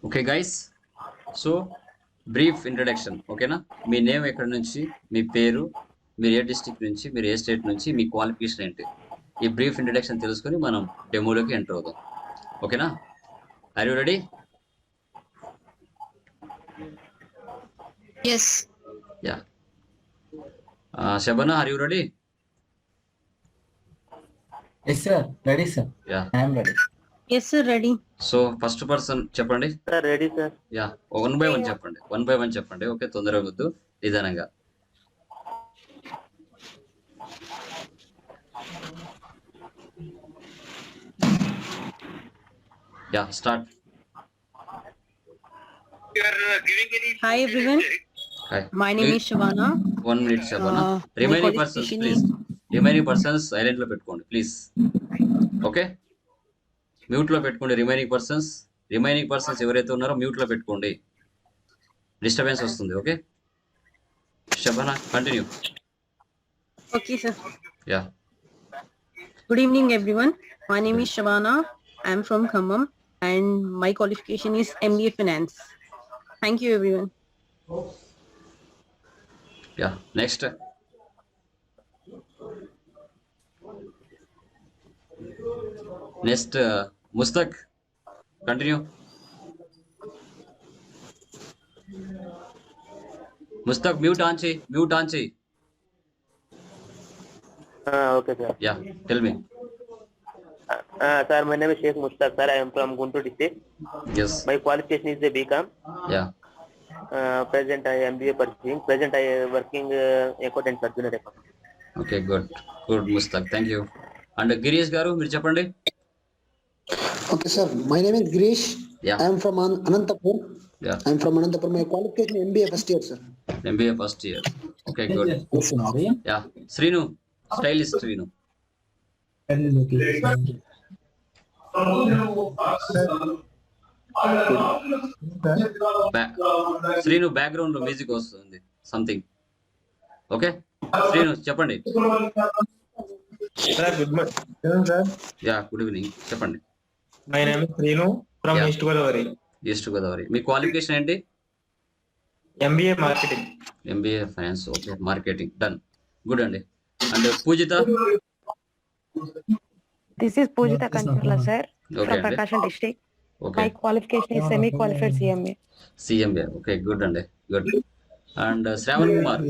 Okay guys, so brief introduction ఓకేనా. మీ name ఎక్కడి నుంచి, మీ పేరు, మీరు ఏ డిస్ట్రిక్ట్ నుంచి, మీరు ఏ స్టేట్ నుంచి, మీ క్వాలిఫికేషన్ ఏంటి, ఈ బ్రీఫ్ ఇంట్రడక్షన్ తెలుసుకొని మనం డెమోలోకి ఎంటర్ అవుదాం. ఓకేనా? Are you ready? Yes. Yeah. Shabana, are you ready? Yes, sir. Ready, sir. Yeah. I am ready. Yes, sir. Ready. So first person చెప్పండి. Sir ready sir. Yeah, 1 by 1 చెప్పండి. 1 by 1 చెప్పండి. ఓకే, తొందరగా వద్దు, నిదానంగా. Yeah, start. Hi everyone. Hi. My name is Shavana. 1 minute Shabana. My Remaining persons qualification please. Remaining persons silent లో పెట్టుకోండి please. Okay, mute లో పెట్టుకోండి. రిమైనింగ్ పర్సన్స్ ఎవరైతే ఉన్నారో మ్యూట్ లో పెట్టుకోండి, డిస్టర్బెన్స్ వస్తుంది. Okay Shabana, continue. Okay, sir. Yeah. Good evening, everyone. My name is Shavana. I am from Khammam, and my qualification is MBA Finance. Thank you, everyone. Yeah, next. Mustaq, continue. Mustaq mute on చేయి. Okay sir. Yeah, tell me. Sir my name is Sheikh Mustaq sir. I am from Guntur district. Yes. My qualification is a BCom. Yeah. Present I MBA pursuing. Present I working accountant for junior accountant. Okay, good Mustaq, thank you. And Girish garu, మీరు చెప్పండి. Okay sir, my name is Girish. Yeah. I am from Anantapur. Yeah. I am from Anantapur. My qualification MBA first year, sir. MBA first year. Okay, good. Yeah. Srinu, stylist Srinu. Srinu background లో music వస్తుంది something. Okay Srinu చెప్పండి. Good morning sir. Yeah, good evening, చెప్పండి. My name is Srinu from East Godavari. East Godavari. మీ qualification ఏంటి? MBA marketing. MBA finance. Okay, marketing, done, good అండి. And Pujita. This is Pujita Kanchurla, sir, Okay, from Prakasam district. Okay. My qualification is semi-qualified CMA. CMA. Okay, good అండి, good. And Shravan Kumar.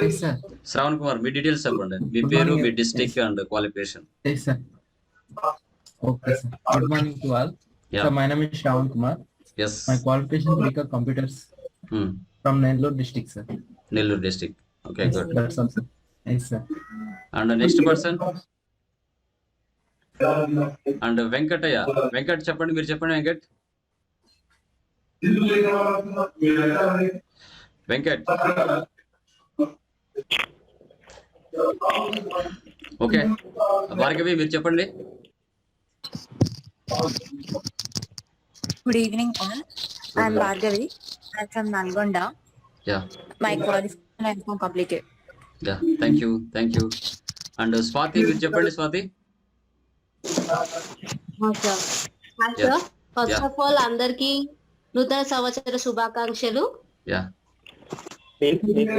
Yes, sir. Shravan Kumar, మీ details చెప్పండి. మీ పేరు, మీ district and qualification. Yes, sir. Okay, sir. Good morning to all. Yeah. So my name is Shravan Kumar. Yes. My qualification is BCom Computers from Nellore district, sir. Nellore district. Okay, Yes, good. that's all, sir. Yes, sir. And next person. And Venkataiah. Venkat చెప్పండి, మీరు చెప్పండి Venkat. Venkat. Okay, Bhargavi మీరు చెప్పండి. Good evening all. I am Bhargavi. I am from Nalgonda. Yeah. My qualification I have completed. Yeah, thank you. And Swathi మీరు చెప్పండి. Swathi. Sir, first of all అందరికి నూతన సంవత్సర శుభాకాంక్షలు. యా.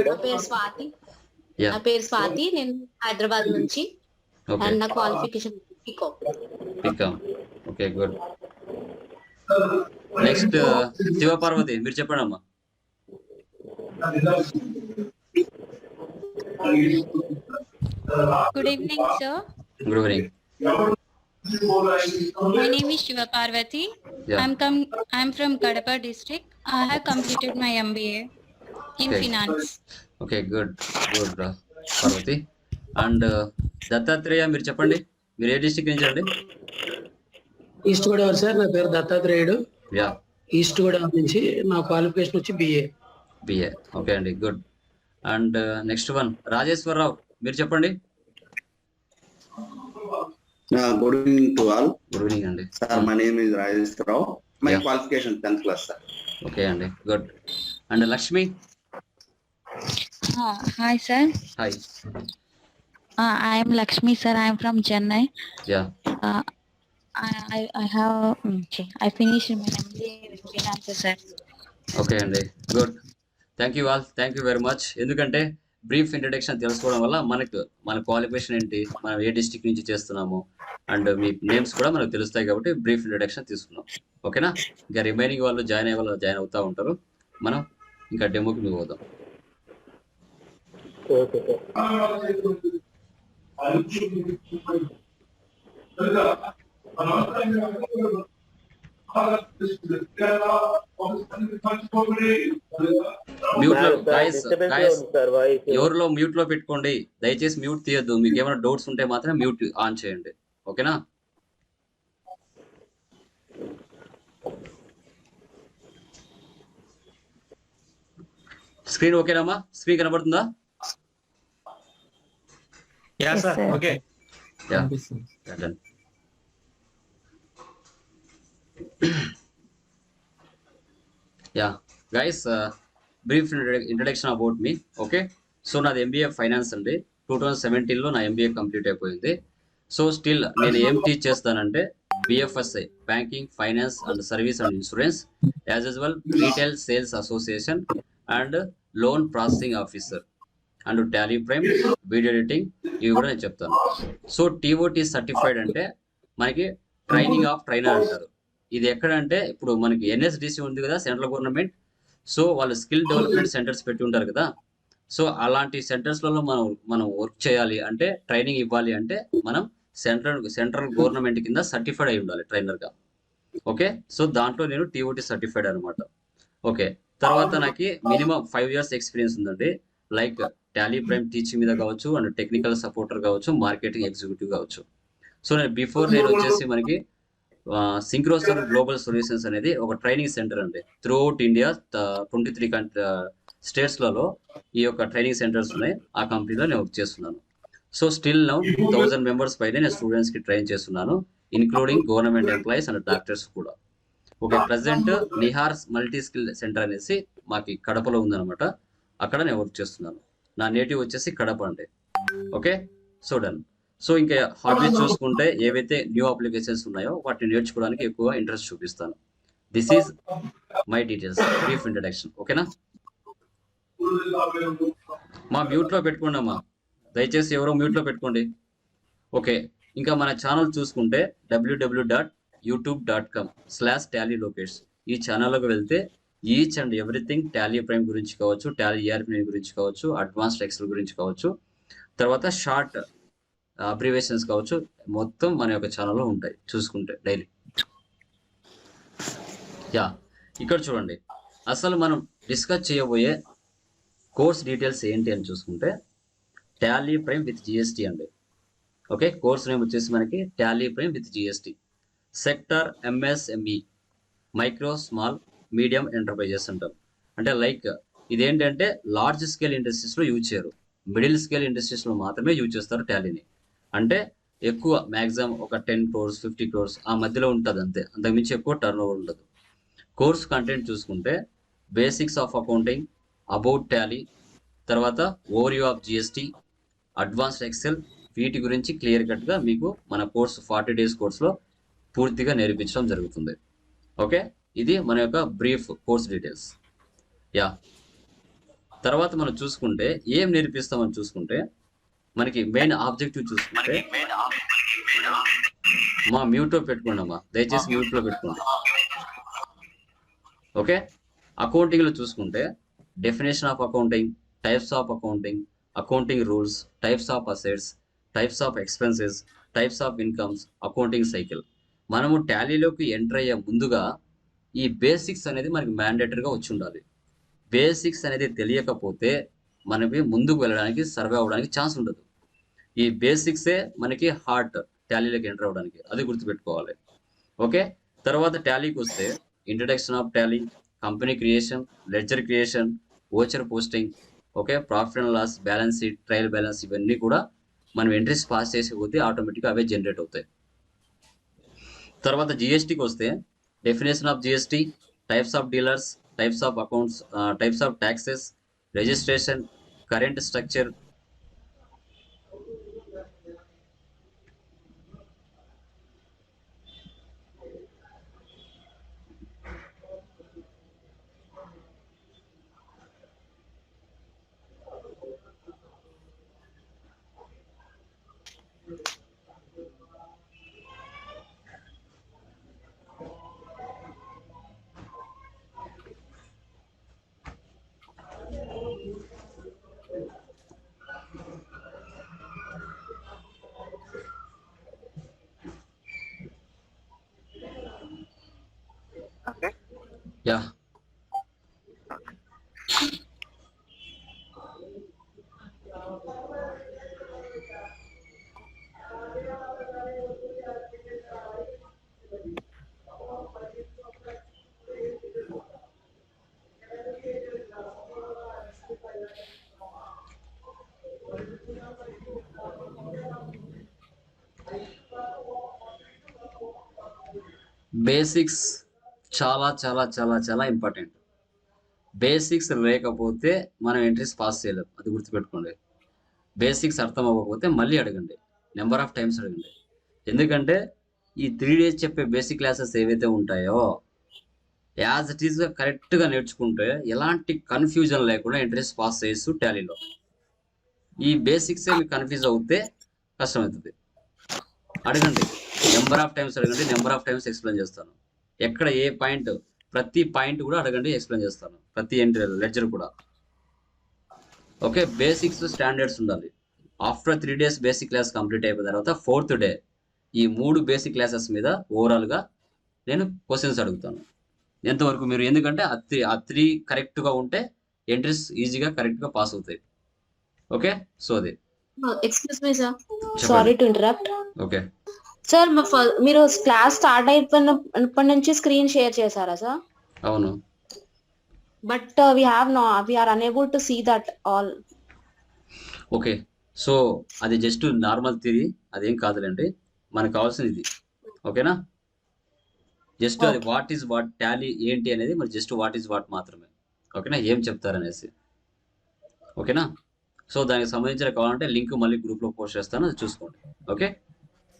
నా పేరు స్వాతి. నేను హైదరాబాద్ నుంచి. ఓకే. అండ్ నా qualification BCom. Okay, good. Next Sivaparvathi, మీరు చెప్పండి అమ్మా. Good evening, sir. Good evening. My name is Shiva Parvati. Yeah. I'm from Kadapa district. I have completed my MBA in Okay. finance. Okay, good Parvati. And Dattatreya, మీరు చెప్పండి. మీరు ఏ district నుంచి అండి? East Godavari sir. నా పేరు దత్తాత్రేయుడు. యా. ఈస్ట్ గోదావరి నుంచి. నా క్వాలిఫికేషన్ వచ్చి బిఏ. ఓకే అండి, good. And next one Rajeshwara Rao, మీరు చెప్పండి. Good evening to all. Good evening అండి. Sir my name is Rajeshwara Rao. My qualification 10th class sir. Okay అండి, good. And Lakshmi. Hi, sir. Hi. I am Lakshmi, sir. I am from Chennai. Yeah. I have I finished my MBA with finance, sir. Okay అండి, good. Thank you all, thank you very much. ఎందుకంటే brief introduction తెలుసుకోవడం వల్ల మన qualification ఏంటి, మనం ఏ district నుంచి చేస్తున్నాము and me names కూడా మనకు తెలుస్తాయి కాబట్టి బ్రీఫ్ ఇంట్రడక్షన్ తీసుకున్నాం. ఓకేనా? ఇంకా రిమైనింగ్ వాళ్ళు జాయిన్ అయ్యే వాళ్ళు జాయిన్ అవుతూ ఉంటారు. మనం ఇంకా డెమోకి మూవ్ అవుదాం. మ్యూట్ లో ఎవరిలో మ్యూట్ లో పెట్టుకోండి, దయచేసి మ్యూట్ తీయద్దు. మీకు ఏమైనా డౌట్స్ ఉంటే మాత్రం మ్యూట్ ఆన్ చేయండి. ఓకేనా? స్క్రీన్ ఓకేనమ్మా? స్క్రీన్ కనబడుతుందా? Okay. Yeah guys, brief introduction about me. Okay, so నాది ఎంబీఏ ఫైనాన్స్ అండి. 2017లో నా ఎంబీఏ కంప్లీట్ అయిపోయింది. సో స్టిల్ నేను ఏం టీచ్ చేస్తానంటే BFSI, banking, finance and service and insurance, as usual retail sales association and loan processing officer and Tally prime, video editing, ఇవి కూడా నేను చెప్తాను. సో TOT సర్టిఫైడ్ అంటే మనకి ట్రైనింగ్ ఆఫ్ ట్రైనర్ అంటారు. ఇది ఎక్కడంటే ఇప్పుడు మనకి NSDC ఉంది కదా, సెంట్రల్ గవర్నమెంట్. సో వాళ్ళు స్కిల్ డెవలప్మెంట్ సెంటర్స్ పెట్టి ఉంటారు కదా. సో అలాంటి సెంటర్స్లలో మనం వర్క్ చేయాలి అంటే, ట్రైనింగ్ ఇవ్వాలి అంటే మనం సెంట్రల్ గవర్నమెంట్ కింద సర్టిఫైడ్ అయి ఉండాలి ట్రైనర్గా. ఓకే, సో దాంట్లో నేను TOT సర్టిఫైడ్ అనమాట. ఓకే, తర్వాత నాకు మినిమం 5 years ఎక్స్పీరియన్స్ ఉందండి. లైక్ టాలీ ప్రైమ్ టీచింగ్ మీద కావచ్చు, అండ్ టెక్నికల్ సపోర్టర్ కావచ్చు, మార్కెటింగ్ ఎగ్జిక్యూటివ్ కావచ్చు. సో నేను వచ్చేసి మనకి సింక్రోసర్ గ్లోబల్ సొల్యూషన్స్ అనేది ఒక ట్రైనింగ్ సెంటర్ అండి. త్రూ అవుట్ ఇండియా 23 స్టేట్స్లలో ఈ యొక్క ట్రైనింగ్ సెంటర్స్ ఉన్నాయి. ఆ కంపెనీలో నేను వర్క్ చేస్తున్నాను. సో స్టిల్ నౌ 1000 members పైన నేను స్టూడెంట్స్కి ట్రైన్ చేస్తున్నాను, including government employees and doctors కూడా. Okay, present Nihar multi skill centre అనేసి మాకు కడపలో ఉందన్నమాట. అక్కడ నేను వర్క్ చేస్తున్నాను. నా నేటివ్ వచ్చేసి కడప అండి. Okay, so done. సో ఇంకా హాబీస్ చూసుకుంటే ఏవైతే న్యూ అప్లికేషన్స్ ఉన్నాయో వాటిని నేర్చుకోవడానికి ఎక్కువ ఇంట్రెస్ట్ చూపిస్తాను. This is my details, brief introduction. ఓకేనా? మా మ్యూట్లో పెట్టుకోండి అమ్మా, దయచేసి ఎవరో మ్యూట్లో పెట్టుకోండి. ఓకే, ఇంకా మన ఛానల్ చూసుకుంటే www.youtube.com/tallylocates ఈ ఛానల్లోకి వెళ్తే each and everything Tally prime గురించి కావచ్చు, టాలీ ERP గురించి కావచ్చు, అడ్వాన్స్డ్ ఎక్సెల్ గురించి కావచ్చు, తర్వాత షార్ట్ అబ్రివేషన్స్ కావచ్చు, మొత్తం మన యొక్క ఛానల్లో ఉంటాయి చూసుకుంటే డైలీ. యా, ఇక్కడ చూడండి, అసలు మనం డిస్కస్ చేయబోయే కోర్స్ డీటెయిల్స్ ఏంటి అని చూసుకుంటే టాలీ ప్రైమ్ విత్ GST అండి. ఓకే, కోర్స్ నేమ్ వచ్చేసి మనకి Tally prime with GST. Sector MSME, micro small medium enterprises అంటారు. అంటే లైక్ ఇదేంటంటే లార్జ్ స్కేల్ ఇండస్ట్రీస్లో యూజ్ చేయరు, మిడిల్ స్కేల్ ఇండస్ట్రీస్లో మాత్రమే యూజ్ చేస్తారు టాలీని. అంటే ఎక్కువ మ్యాక్సిమం ఒక 10 crores 50 crores ఆ మధ్యలో ఉంటుంది అంతే, అంతకుమించి ఎక్కువ టర్న్ ఓవర్ ఉండదు. కోర్స్ కంటెంట్ చూసుకుంటే basics of accounting, about Tally, తర్వాత overview of GST, advanced Excel, వీటి గురించి క్లియర్ కట్గా మీకు మన కోర్స్ 40 days కోర్సులో పూర్తిగా నేర్పించడం జరుగుతుంది. ఓకే, ఇది మన యొక్క బ్రీఫ్ కోర్స్ డీటెయిల్స్. యా, తర్వాత మనం చూసుకుంటే ఏం నేర్పిస్తామని చూసుకుంటే మనకి మెయిన్ ఆబ్జెక్టివ్ చూసుకుంటే మా మ్యూట్లో పెట్టుకోండి అమ్మా, దయచేసి మ్యూట్లో పెట్టుకోండి. ఓకే, అకౌంటింగ్లో చూసుకుంటే definition of accounting, types of accounting, accounting rules, types of assets, types of expenses, types of incomes, accounting cycle. మనము టాలీలోకి ఎంటర్ అయ్యే ముందుగా ఈ బేసిక్స్ అనేది మనకి మ్యాండేటరీగా వచ్చి ఉండాలి. బేసిక్స్ అనేది తెలియకపోతే మనకి ముందుకు వెళ్ళడానికి, సర్వే అవ్వడానికి ఛాన్స్ ఉండదు. ఈ బేసిక్సే మనకి హార్ట్ టాలీలోకి ఎంటర్ అవ్వడానికి, అది గుర్తుపెట్టుకోవాలి. ఓకే, తర్వాత టాలీకి వస్తే introduction of Tally, company creation, ledger creation, voucher posting, okay, profit and loss, balance sheet, trial balance, ఇవన్నీ కూడా మనం ఎంట్రీస్ పాస్ చేసిపోతే ఆటోమేటిక్గా అవే జనరేట్ అవుతాయి. తర్వాత GSTకి వస్తే definition of GST, types of dealers, types of accounts, types of taxes, registration, current structure, yeah basics చాలా చాలా చాలా చాలా ఇంపార్టెంట్. బేసిక్స్ లేకపోతే మనం ఎంట్రీస్ పాస్ చేయలేం, అది గుర్తుపెట్టుకోండి. బేసిక్స్ అర్థం అవ్వకపోతే మళ్ళీ అడగండి, నెంబర్ ఆఫ్ టైమ్స్ అడగండి. ఎందుకంటే ఈ 3 days చెప్పే బేసిక్ క్లాసెస్ ఏవైతే ఉంటాయో యాజ్ ఇట్ ఈస్గా కరెక్ట్గా నేర్చుకుంటే ఎలాంటి కన్ఫ్యూజన్ లేకుండా ఎంట్రీస్ పాస్ చేయొచ్చు టాలీలో. ఈ బేసిక్సే మీకు కన్ఫ్యూజ్ అవుతే కష్టమవుతుంది. అడగండి, నెంబర్ ఆఫ్ టైమ్స్ అడగండి, నెంబర్ ఆఫ్ టైమ్స్ ఎక్స్ప్లెయిన్ చేస్తాను. ఎక్కడ ఏ పాయింట్, ప్రతి పాయింట్ కూడా అడగండి, ఎక్స్ప్లెయిన్ చేస్తాను. ప్రతి ఎంట్రీ లెడ్జర్ కూడా. ఓకే, బేసిక్స్ స్టాండర్డ్స్ ఉండాలి. After 3 days basic class complete అయిపోయిన తర్వాత 4th day ఈ 3 బేసిక్ క్లాసెస్ మీద ఓవరాల్గా నేను క్వశ్చన్స్ అడుగుతాను. ఎంతవరకు మీరు, ఎందుకంటే ఆ 3 కరెక్ట్గా ఉంటే ఎంట్రీస్ ఈజీగా కరెక్ట్గా పాస్ అవుతాయి. ఓకే, సో అది. Excuse me sir, sorry to interrupt. Okay sir, మీరు క్లాస్ స్టార్ట్ అయిపోయినప్పటి నుంచి స్క్రీన్ షేర్ చేశారా సార్? అవును. But we are unable to see that all. Okay, so అది జస్ట్ నార్మల్ థియరీ, అదేం కాదులేండి. మనకు కావాల్సింది ఇది. ఓకేనా, జస్ట్ అది వాట్ ఈజ్ వాట్, టాలీ ఏంటి అనేది మరి జస్ట్ వాట్ ఈజ్ వాట్ మాత్రమే. ఓకేనా, ఏం చెప్తారనేసి. ఓకేనా, సో దానికి సంబంధించిన కావాలంటే లింక్ మళ్ళీ గ్రూప్లో పోస్ట్ చేస్తాను, అది చూసుకోండి. Okay,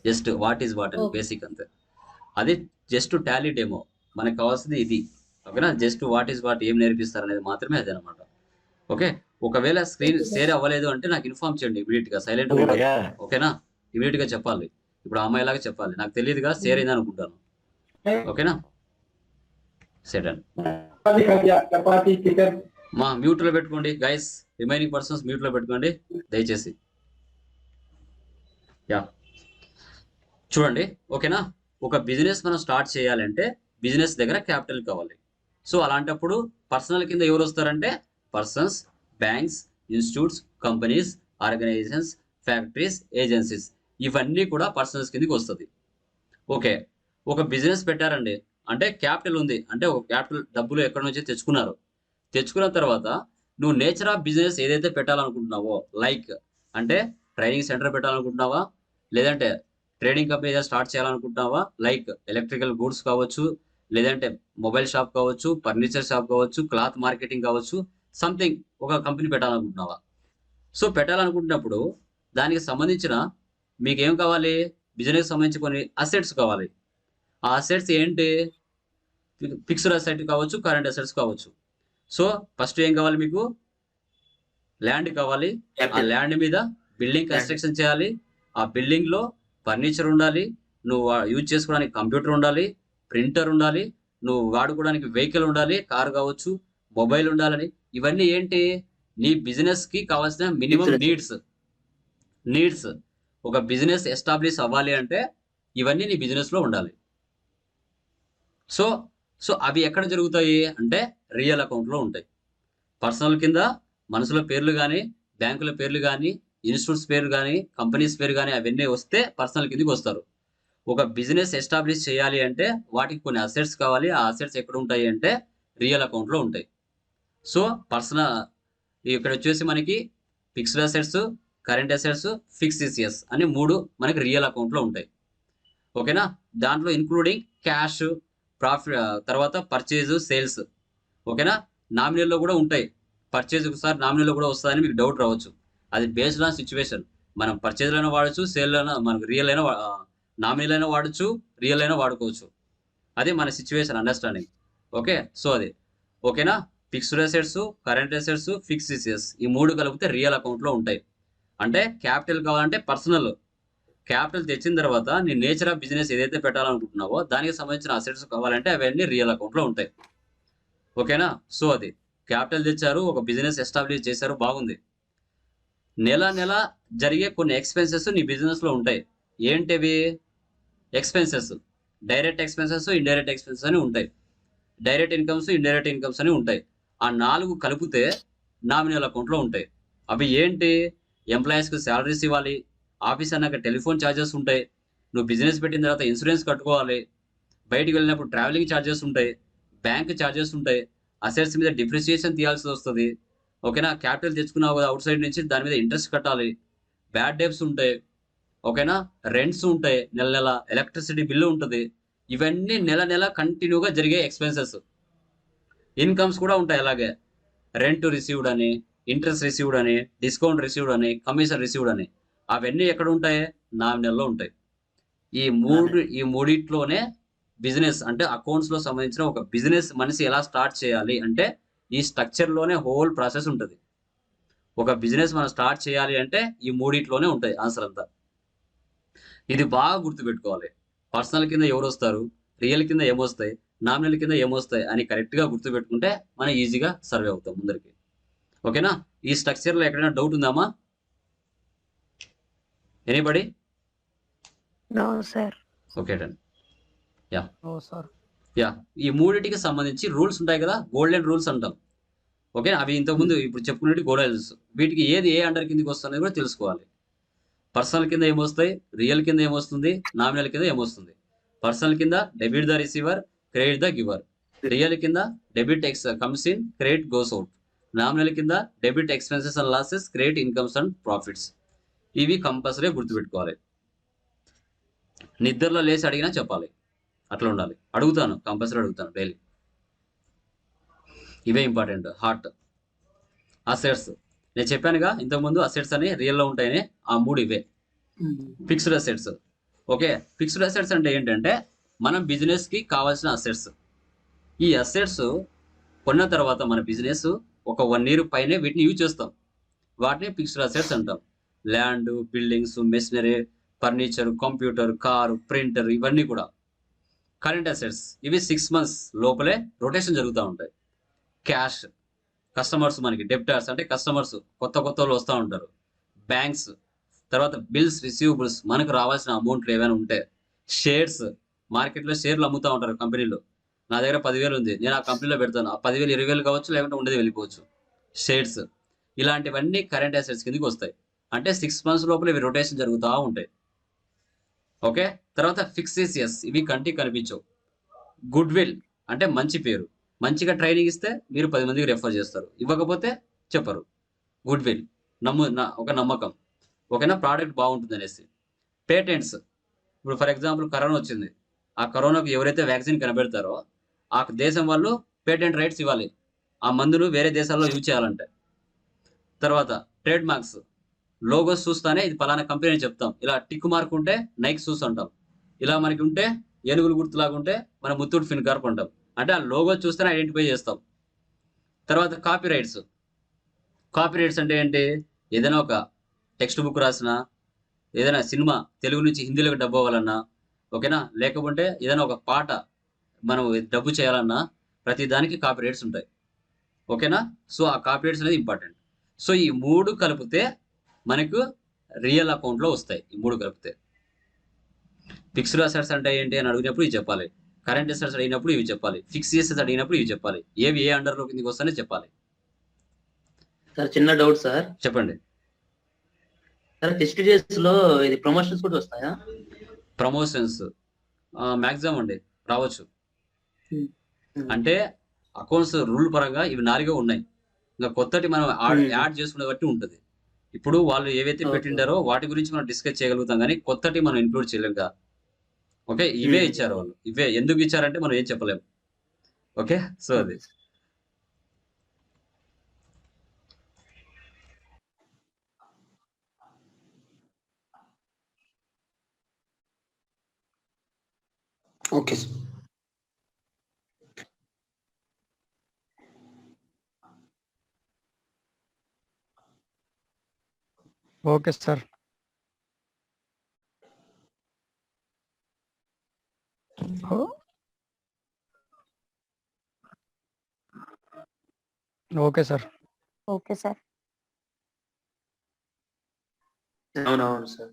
just what is what అని బేసిక్ అంతే. అది జస్ట్ టాలీ డెమో, మనకు కావాల్సింది ఇది. ఓకేనా, జస్ట్ వాట్ ఈజ్ వాట్ ఏం నేర్పిస్తారు అనేది మాత్రమే అదే అనమాట. ఓకే, ఒకవేళ స్క్రీన్ షేర్ అవ్వలేదు అంటే నాకు ఇన్ఫార్మ్ చేయండి ఇమీడియట్గా, సైలెంట్గా. ఓకేనా, ఇమీడియట్గా చెప్పాలి. ఇప్పుడు అమ్మాయిలాగా చెప్పాలి, నాకు తెలియదుగా షేర్ అయింది అనుకుంటాను. ఓకేనా, సెట్ అండి. మా మ్యూట్లో పెట్టుకోండి గైస్, రిమైనింగ్ పర్సన్స్ మ్యూట్లో పెట్టుకోండి దయచేసి. యా, చూడండి. ఓకేనా, ఒక బిజినెస్ మనం స్టార్ట్ చేయాలంటే బిజినెస్ దగ్గర క్యాపిటల్ కావాలి. సో అలాంటప్పుడు పర్సనల్ కింద ఎవరు వస్తారంటే persons, banks, institutes, companies, organisations, factories, agencies, ఇవన్నీ కూడా పర్సనల్స్ కిందకి వస్తుంది. ఓకే, ఒక బిజినెస్ పెట్టారండి అంటే క్యాపిటల్ ఉంది అంటే ఒక క్యాపిటల్ డబ్బులు ఎక్కడి నుంచి తెచ్చుకున్న తర్వాత నువ్వు నేచర్ ఆఫ్ బిజినెస్ ఏదైతే పెట్టాలనుకుంటున్నావో, లైక్ అంటే ట్రైనింగ్ సెంటర్ పెట్టాలనుకుంటున్నావా, లేదంటే ట్రేడింగ్ కంపెనీ ఏదైనా స్టార్ట్ చేయాలనుకుంటున్నావా, లైక్ ఎలక్ట్రికల్ గూడ్స్ కావచ్చు, లేదంటే మొబైల్ షాప్ కావచ్చు, ఫర్నిచర్ షాప్ కావచ్చు, క్లాత్ మార్కెటింగ్ కావచ్చు, సంథింగ్ ఒక కంపెనీ పెట్టాలనుకుంటున్నావా. సో పెట్టాలనుకుంటున్నప్పుడు దానికి సంబంధించిన మీకు ఏం కావాలి, బిజినెస్ సంబంధించి కొన్ని అసెట్స్ కావాలి. ఆ అసెట్స్ ఏంటి, ఫిక్స్డ్ అసెట్ కావచ్చు, కరెంట్ అసెట్స్ కావచ్చు. సో ఫస్ట్ ఏం కావాలి, మీకు ల్యాండ్ కావాలి. ఆ ల్యాండ్ మీద బిల్డింగ్ కన్స్ట్రక్షన్ చేయాలి. ఆ బిల్డింగ్లో ఫర్నిచర్ ఉండాలి, నువ్వు యూజ్ చేసుకోవడానికి కంప్యూటర్ ఉండాలి, ప్రింటర్ ఉండాలి, నువ్వు వాడుకోవడానికి వెహికల్ ఉండాలి, కార్ కావచ్చు, మొబైల్ ఉండాలని. ఇవన్నీ ఏంటి, నీ బిజినెస్కి కావాల్సిన మినిమం నీడ్స్. ఒక బిజినెస్ ఎస్టాబ్లిష్ అవ్వాలి అంటే ఇవన్నీ నీ బిజినెస్లో ఉండాలి. సో అవి ఎక్కడ జరుగుతాయి అంటే రియల్ అకౌంట్లో ఉంటాయి. పర్సనల్ కింద మనసుల పేర్లు కానీ, బ్యాంకుల పేర్లు కానీ, ఇన్స్టిట్యూట్స్ పేరు కానీ, కంపెనీస్ పేరు కానీ అవన్నీ వస్తే పర్సనల్ కిందకి వస్తారు. ఒక బిజినెస్ ఎస్టాబ్లిష్ చేయాలి అంటే వాటికి కొన్ని అసెట్స్ కావాలి. ఆ అసెట్స్ ఎక్కడ ఉంటాయి అంటే రియల్ అకౌంట్లో ఉంటాయి. సో పర్సనల్ ఇక్కడ వచ్చేసి మనకి fixed assets, current assets, fictitious అని 3 మనకి రియల్ అకౌంట్లో ఉంటాయి. ఓకేనా, దాంట్లో ఇన్క్లూడింగ్ క్యాష్, ప్రాఫిట్, తర్వాత పర్చేజ్, సేల్స్. ఓకేనా, నామినీలో కూడా ఉంటాయి. పర్చేజ్ ఒకసారి నామినీలో కూడా వస్తుందని మీకు డౌట్ రావచ్చు. అది బేస్డ్ ఆన్ సిచ్యువేషన్. మనం పర్చేజ్లో అయినా వాడచ్చు, సేల్ అయినా, మనకు రియల్ అయినా, నామినీలో అయినా వాడచ్చు, రియల్ అయినా వాడుకోవచ్చు. అదే మన సిచ్యువేషన్ అండర్స్టాండింగ్. ఓకే, సో అది ఓకేనా. Fixed assets, current assets, fictitious ఈ 3 కలిపితే రియల్ అకౌంట్లో ఉంటాయి. అంటే క్యాపిటల్ కావాలంటే పర్సనల్ క్యాపిటల్ తెచ్చిన తర్వాత నీ నేచర్ ఆఫ్ బిజినెస్ ఏదైతే పెట్టాలనుకుంటున్నావో దానికి సంబంధించిన అసెట్స్ కావాలంటే అవన్నీ రియల్ అకౌంట్లో ఉంటాయి. ఓకేనా, సో అది క్యాపిటల్ తెచ్చారు, ఒక బిజినెస్ ఎస్టాబ్లిష్ చేశారు, బాగుంది. నెల జరిగే కొన్ని ఎక్స్పెన్సెస్ నీ బిజినెస్లో ఉంటాయి. ఏంటివి expenses, direct expenses, indirect expenses అని ఉంటాయి. డైరెక్ట్ ఇన్కమ్స్, ఇండైరెక్ట్ ఇన్కమ్స్ అని ఉంటాయి. ఆ 4 కలిపితే నామినల్ అకౌంట్లో ఉంటాయి. అవి ఏంటి? ఎంప్లాయీస్కి శాలరీస్ ఇవ్వాలి, ఆఫీస్ అన్నాక టెలిఫోన్ ఛార్జెస్ ఉంటాయి, నువ్వు బిజినెస్ పెట్టిన తర్వాత ఇన్సూరెన్స్ కట్టుకోవాలి, బయటికి వెళ్ళినప్పుడు ట్రావెలింగ్ ఛార్జెస్ ఉంటాయి, బ్యాంక్ ఛార్జెస్ ఉంటాయి, అసెట్స్ మీద డిప్రిసియేషన్ తీయాల్సి వస్తుంది. ఓకేనా? క్యాపిటల్ తెచ్చుకున్నావు కదా అవుట్ సైడ్ నుంచి, దాని మీద ఇంట్రెస్ట్ కట్టాలి, బ్యాడ్ డెబ్ట్స్ ఉంటాయి. ఓకేనా? రెంట్స్ ఉంటాయి, నెల నెల ఎలక్ట్రిసిటీ బిల్లు ఉంటుంది. ఇవన్నీ నెల నెల కంటిన్యూగా జరిగే ఎక్స్పెన్సెస్. ఇన్కమ్స్ కూడా ఉంటాయి అలాగే, రెంట్ రిసీవ్డ్ అని, ఇంట్రెస్ట్ రిసీవ్డ్ అని, డిస్కౌంట్ రిసీవ్డ్ అని, కమిషన్ రిసీవ్డ్ అని. అవన్నీ ఎక్కడ ఉంటాయి? నామినల్లో ఉంటాయి. ఈ మూడిట్లోనే బిజినెస్ అంటే అకౌంట్స్ లో సంబంధించిన ఒక బిజినెస్ మనిషి ఎలా స్టార్ట్ చేయాలి అంటే ఈ స్ట్రక్చర్ లోనే హోల్ ప్రాసెస్ ఉంటుంది. ఒక బిజినెస్ మనం స్టార్ట్ చేయాలి అంటే ఈ మూడిట్లోనే ఉంటాయి ఆన్సర్ అంతా. ఇది బాగా గుర్తుపెట్టుకోవాలి. పర్సనల్ కింద ఎవరు వస్తారు, రియల్ కింద ఏమొస్తాయి, నామినల్ కింద ఏమొస్తాయి అని కరెక్ట్ గా గుర్తుపెట్టుకుంటే మనం ఈజీగా సర్వే అవుతాం ముందరికి. ఓకేనా? ఈ స్ట్రక్చర్ లో ఎక్కడైనా డౌట్ ఉందామా? Anybody? No sir. Okay done. Yeah oh sir. Yeah ఈ మూడింటికి సంబంధించి రూల్స్ ఉంటాయి కదా, గోల్డెన్ రూల్స్ అంటాం. ఓకే, అవి ఇంతకుముందు ఇప్పుడు చెప్పుకునేవి గోల్డెన్ రూల్స్. వీటికి ఏది ఏ అండర్ కిందకి వస్తుంది కూడా తెలుసుకోవాలి. పర్సనల్ కింద ఏమొస్తాయి, రియల్ కింద ఏమొస్తుంది, నామినల్ కింద ఏమొస్తుంది. పర్సనల్ కింద debit the receiver, credit the giver. Real కింద debit comes in, credit goes out. Nominal కింద debit expenses and losses, credit incomes and profits. ఇవి కంపల్సరీ గుర్తుపెట్టుకోవాలి. నిద్రలో లేచి అడిగినా చెప్పాలి, అట్లా ఉండాలి. అడుగుతాను, కంపల్సరీ అడుగుతాను డైలీ. ఇవే ఇంపార్టెంట్. హార్ట్ అసెట్స్ నేను చెప్పానుగా ఇంతకుముందు, అసెట్స్ అని రియల్లో ఉంటాయని. ఆ మూడు ఇవే. Fixed assets. Okay, fixed assets అంటే ఏంటంటే మనం బిజినెస్కి కావాల్సిన అసెట్స్. ఈ అసెట్స్ కొన్న తర్వాత మన బిజినెస్ ఒక 1 year పైనే వీటిని యూజ్ చేస్తాం. వాటిని ఫిక్స్డ్ అసెట్స్ అంటాం. Land, buildings, machinery, furniture, computer, car, printer, ఇవన్నీ కూడా. కరెంట్ అసెట్స్ ఇవి 6 months లోపలే రొటేషన్ జరుగుతూ ఉంటాయి. క్యాష్, కస్టమర్స్, మనకి డెప్టార్స్ అంటే కస్టమర్స్ కొత్త వాళ్ళు వస్తూ ఉంటారు. బ్యాంక్స్, తర్వాత బిల్స్, రిసీవబుల్స్, మనకు రావాల్సిన అమౌంట్లు ఏమైనా ఉంటే. షేర్స్, మార్కెట్లో షేర్లు అమ్ముతూ ఉంటారు కంపెనీలో. నా దగ్గర 10,000 ఉంది, నేను ఆ కంపెనీలో పెడతాను. ఆ 10,000 20,000 కావచ్చు, లేకుంటే ఉండేది వెళ్ళిపోవచ్చు. షేర్స్, ఇలాంటివన్నీ కరెంట్ అసెట్స్ కిందకి వస్తాయి. అంటే 6 months లోపల ఇవి రొటేషన్ జరుగుతూ ఉంటాయి. ఓకే, తర్వాత ఫిక్సేసియస్, ఇవి కంటికి కనిపించవు. గుడ్ విల్ అంటే మంచి పేరు. మంచిగా ట్రైనింగ్ ఇస్తే మీరు 10 మందికి రెఫర్ చేస్తారు, ఇవ్వకపోతే చెప్పరు. గుడ్ విల్ ఒక నమ్మకం. ఓకేనా? ప్రోడక్ట్ బాగుంటుంది అనేసి. పేటెంట్స్, ఇప్పుడు ఫర్ ఎగ్జాంపుల్ కరోనా వచ్చింది. ఆ కరోనాకు ఎవరైతే వ్యాక్సిన్ కనిపెడతారో ఆ దేశం వాళ్ళు పేటెంట్ రైట్స్ ఇవ్వాలి, ఆ మందును వేరే దేశాల్లో యూజ్ చేయాలంటే. తర్వాత ట్రేడ్ మార్క్స్, లోగోస్ చూస్తానే ఇది పలానా కంపెనీ అని చెప్తాం. ఇలా టిక్ మార్క్ ఉంటే నైక్ షూస్ అంటాం. ఇలా మనకి ఉంటే ఏనుగులు గుర్తులాగా ఉంటే మన ముత్తూట్ ఫిన్కార్ప్ అంటాం. అంటే ఆ లోగో చూస్తేనే ఐడెంటిఫై చేస్తాం. తర్వాత కాపీ రైట్స్. కాపీ రైట్స్ అంటే ఏంటి? ఏదైనా ఒక టెక్స్ట్ బుక్ రాసినా, ఏదైనా సినిమా తెలుగు నుంచి హిందీలోకి డబ్బు అవ్వాలన్నా, ఓకేనా, లేకపోతే ఏదైనా ఒక పాట మనం డబ్బు చేయాలన్నా ప్రతి దానికి కాపీ రైట్స్ ఉంటాయి. ఓకేనా? సో ఆ కాపీ రైట్స్ అనేది ఇంపార్టెంట్. సో ఈ 3 కలిపితే మనకు రియల్ అకౌంట్లో వస్తాయి. ఈ 3 కలిపితే. ఫిక్స్డ్ అసెట్స్ అంటే ఏంటి అని అడిగినప్పుడు ఇవి చెప్పాలి. కరెంట్ అసెట్స్ అడిగినప్పుడు ఇవి చెప్పాలి. ఫిక్స్డ్ అసెట్స్ అడిగినప్పుడు ఇవి చెప్పాలి. ఏవి ఏ అండర్లో కిందకి వస్తానే చెప్పాలి. సార్ చిన్న డౌట్ సార్. చెప్పండి. సార్ HTDS లో ఇది ప్రమోషన్స్ కూడా వస్తాయా? ప్రమోషన్స్ మ్యాక్సిమం అండి రావచ్చు. అంటే అకౌంట్స్ రూల్ పరంగా ఇవి 4 ఉన్నాయి. ఇంకా కొత్తటి మనం యాడ్ చేసుకునే బట్టి ఉంటుంది. ఇప్పుడు వాళ్ళు ఏవైతే పెట్టిండారో వాటి గురించి మనం డిస్కస్ చేయగలుగుతాం, కానీ కొత్తటి మనం ఇంక్లూడ్ చేయలేం కదా. ఓకే, ఇవే ఇచ్చారు వాళ్ళు. ఇవే ఎందుకు ఇచ్చారంటే మనం ఏం చెప్పలేము. ఓకే, సో అది. Okay sir. Okay sir. Okay sir. Okay sir. అవునవును sir.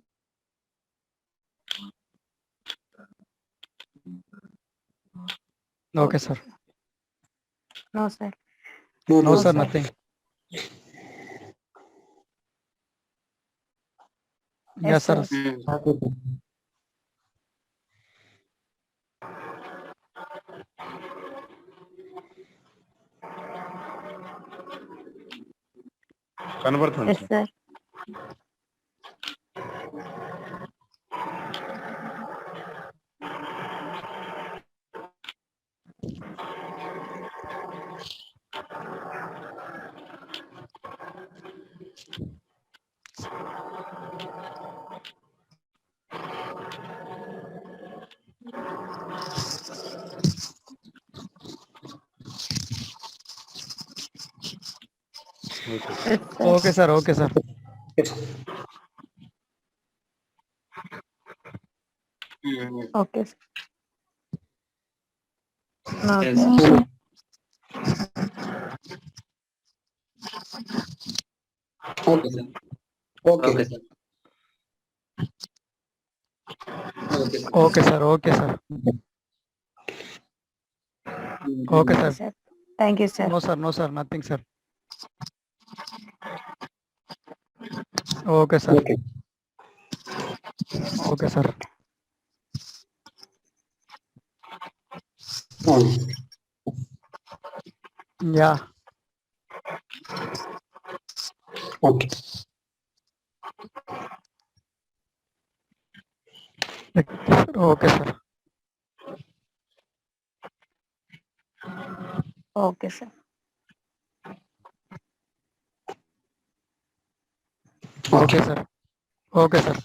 Okay sir. No, sir. No, sir, nothing. Yes, sir. కనబడుతుంది Yes, sir. Yes, sir. Okay, sir. Okay, sir. Okay, sir. No, Yes. sir. Okay, sir. Okay. Okay sir Okay, sir. Okay, sir. Okay, sir. Sir. Thank you, sir. No, sir. No, sir. Nothing, sir. Okay, sir. Okay. Okay, sir. Yeah. Okay. Okay, sir. Okay, sir. Okay, sir. Okay, sir.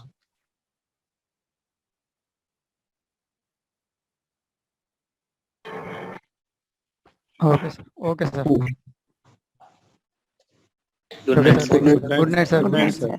Okay, sir. Okay, sir. Good Okay, night sir. Good night, sir. Good night, sir.